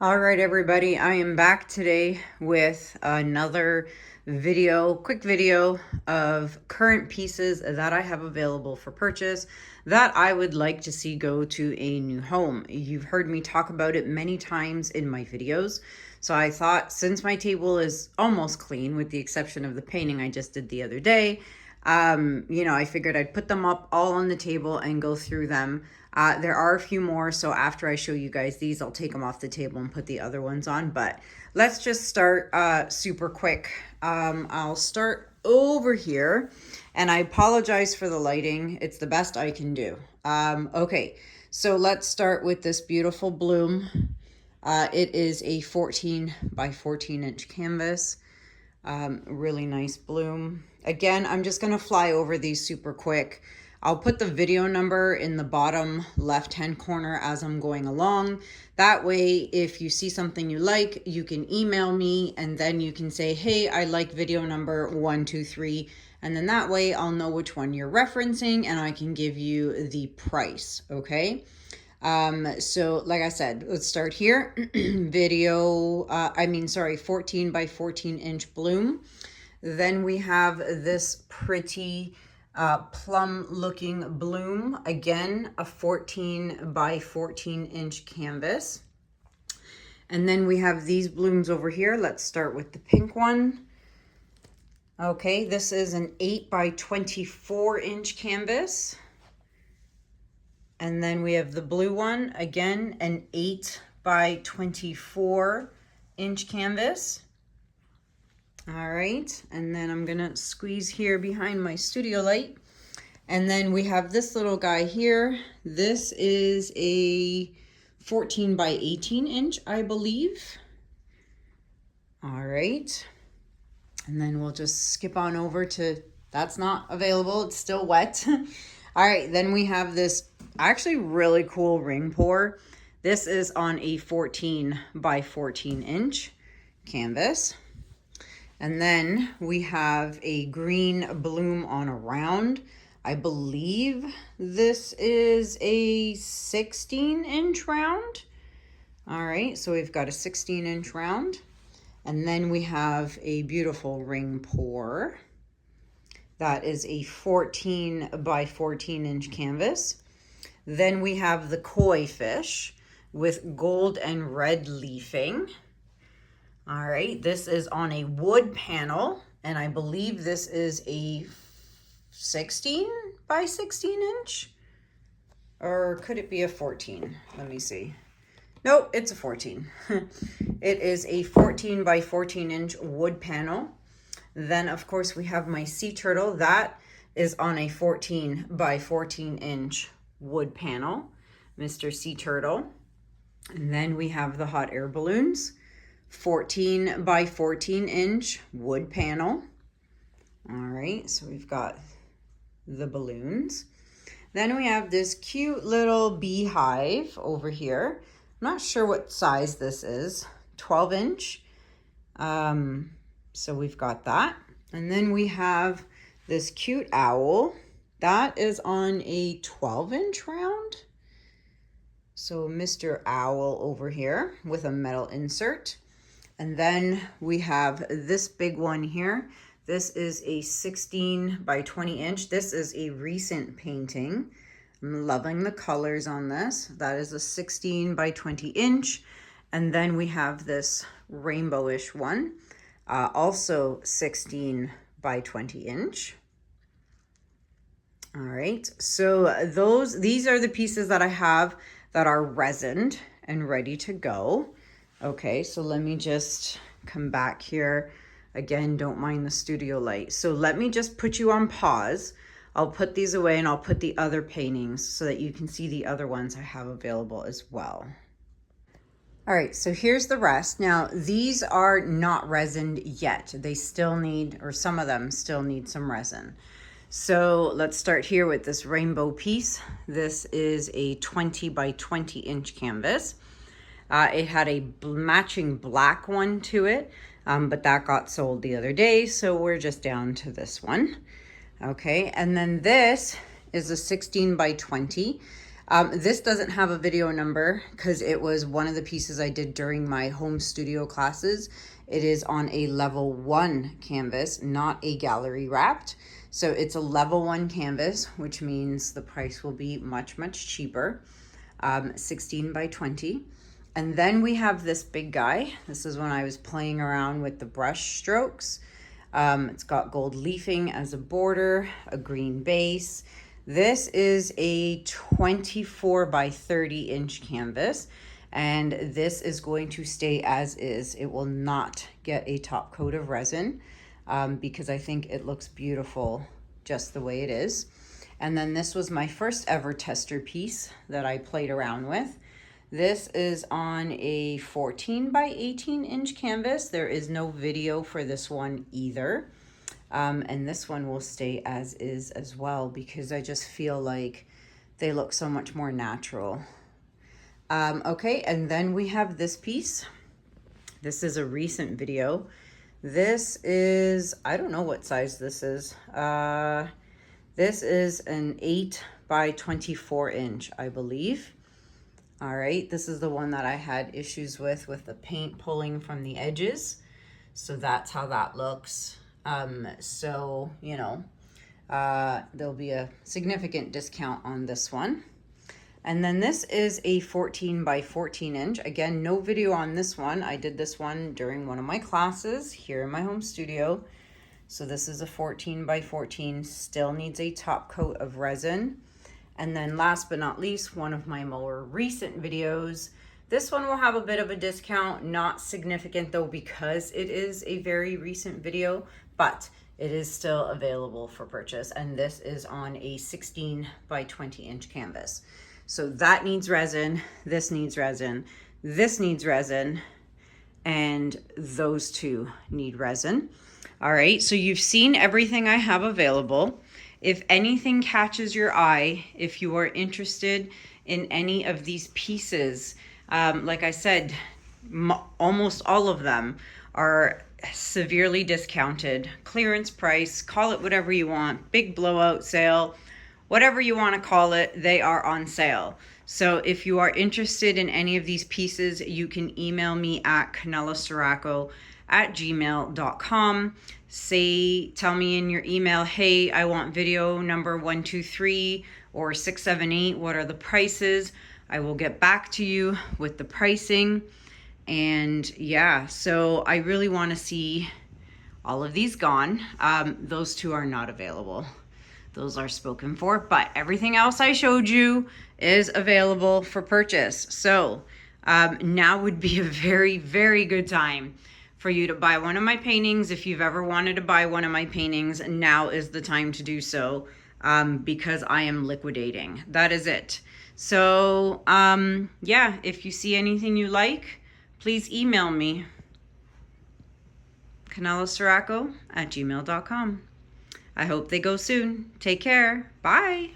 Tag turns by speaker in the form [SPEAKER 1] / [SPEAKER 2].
[SPEAKER 1] All right, everybody, I am back today with another quick video of current pieces that I have available for purchase that I would like to see go to a new home. You've heard me talk about it many times in my videos. So I thought, since my table is almost clean with the exception of the painting I just did the other day, I figured I'd put them up all on the table and go through them. There are a few more, so after I show you guys these, I'll take them off the table and put the other ones on. But let's just start super quick. I'll start over here, and I apologize for the lighting. It's the best I can do. Okay, so let's start with this beautiful bloom. It is a 14 by 14 inch canvas. Really nice bloom. Again, I'm just going to fly over these super quick. I'll put the video number in the bottom left-hand corner as I'm going along. That way, if you see something you like, you can email me and then you can say, hey, I like video number 123. And then that way I'll know which one you're referencing and I can give you the price, okay? So like I said, let's start here. 14 by 14 inch bloom. Then we have this pretty plum looking bloom. Again, a 14 by 14 inch canvas. And then we have these blooms over here. Let's start with the pink one. Okay, this is an 8 by 24 inch canvas. And then we have the blue one, again, an 8 by 24 inch canvas. All right, and then I'm gonna squeeze here behind my studio light. And then we have this little guy here. This is a 14 by 18 inch, I believe. All right, and then we'll just skip on over to, that's not available, it's still wet. All right, then we have this actually really cool ring pour. This is on a 14 by 14 inch canvas. And then we have a green bloom on a round. I believe this is a 16 inch round. All right, so we've got a 16 inch round. And then we have a beautiful ring pour. That is a 14 by 14 inch canvas. Then we have the koi fish with gold and red leafing. All right, this is on a wood panel, and I believe this is a 16 by 16 inch, or could it be a 14? Let me see. Nope, it's a 14. It is a 14 by 14 inch wood panel. Then, of course, we have my sea turtle. That is on a 14 by 14 inch wood panel, Mr. Sea Turtle. And then we have the hot air balloons, 14 by 14 inch wood panel. All right, so we've got the balloons. Then we have this cute little beehive over here. I'm not sure what size this is, 12 inch. So we've got that. And then we have this cute owl. That is on a 12 inch round. So Mr. Owl over here with a metal insert. And then we have this big one here. This is a 16 by 20 inch. This is a recent painting. I'm loving the colors on this. That is a 16 by 20 inch. And then we have this rainbowish one, also 16 by 20 inch. All right, so these are the pieces that I have that are resined and ready to go. Okay, so let me just come back here. Again, don't mind the studio light. So let me just put you on pause. I'll put these away and I'll put the other paintings so that you can see the other ones I have available as well. All right, so here's the rest. Now, these are not resined yet. They still need, or some of them still need some resin. So let's start here with this rainbow piece. This is a 20 by 20 inch canvas. It had a matching black one to it, but that got sold the other day, so we're just down to this one. Okay, and then this is a 16 by 20. This doesn't have a video number because it was one of the pieces I did during my home studio classes. It is on a level 1 canvas, not a gallery wrapped. So it's a level 1 canvas, which means the price will be much, much cheaper. 16 by 20. And then we have this big guy. This is when I was playing around with the brush strokes. It's got gold leafing as a border, a green base. This is a 24 by 30 inch canvas, and this is going to stay as is. It will not get a top coat of resin because I think it looks beautiful just the way it is. And then this was my first ever tester piece that I played around with. This is on a 14 by 18 inch canvas. There is no video for this one either. And this one will stay as is as well because I just feel like they look so much more natural. Okay, and then we have this piece. This is a recent video. This is, I don't know what size this is. This is an 8 by 24 inch, I believe. All right, this is the one that I had issues with the paint pulling from the edges. So that's how that looks. So, you know, there'll be a significant discount on this one. And then this is a 14 by 14 inch. Again, no video on this one. I did this one during one of my classes here in my home studio. So this is a 14 by 14, still needs a top coat of resin. And then last but not least, one of my more recent videos. This one will have a bit of a discount, not significant though because it is a very recent video, but it is still available for purchase. And this is on a 16 by 20 inch canvas. So that needs resin, this needs resin, this needs resin, and those two need resin. All right, so you've seen everything I have available. If anything catches your eye, if you are interested in any of these pieces, like I said, almost all of them are severely discounted, clearance price, call it whatever you want, big blowout sale, whatever you want to call it, they are on sale. So if you are interested in any of these pieces, you can email me at canelasiracco@gmail.com. Tell me in your email, hey, I want video number 123 or 678. What are the prices? I will get back to you with the pricing. And yeah, so I really want to see all of these gone. Those two are not available. Those are spoken for, but everything else I showed you is available for purchase. So now would be a very, very good time for you to buy one of my paintings. If you've ever wanted to buy one of my paintings, now is the time to do so because I am liquidating. That is it. So yeah, if you see anything you please email me, canelasiracco@gmail.com. I hope they go soon. Take care. Bye.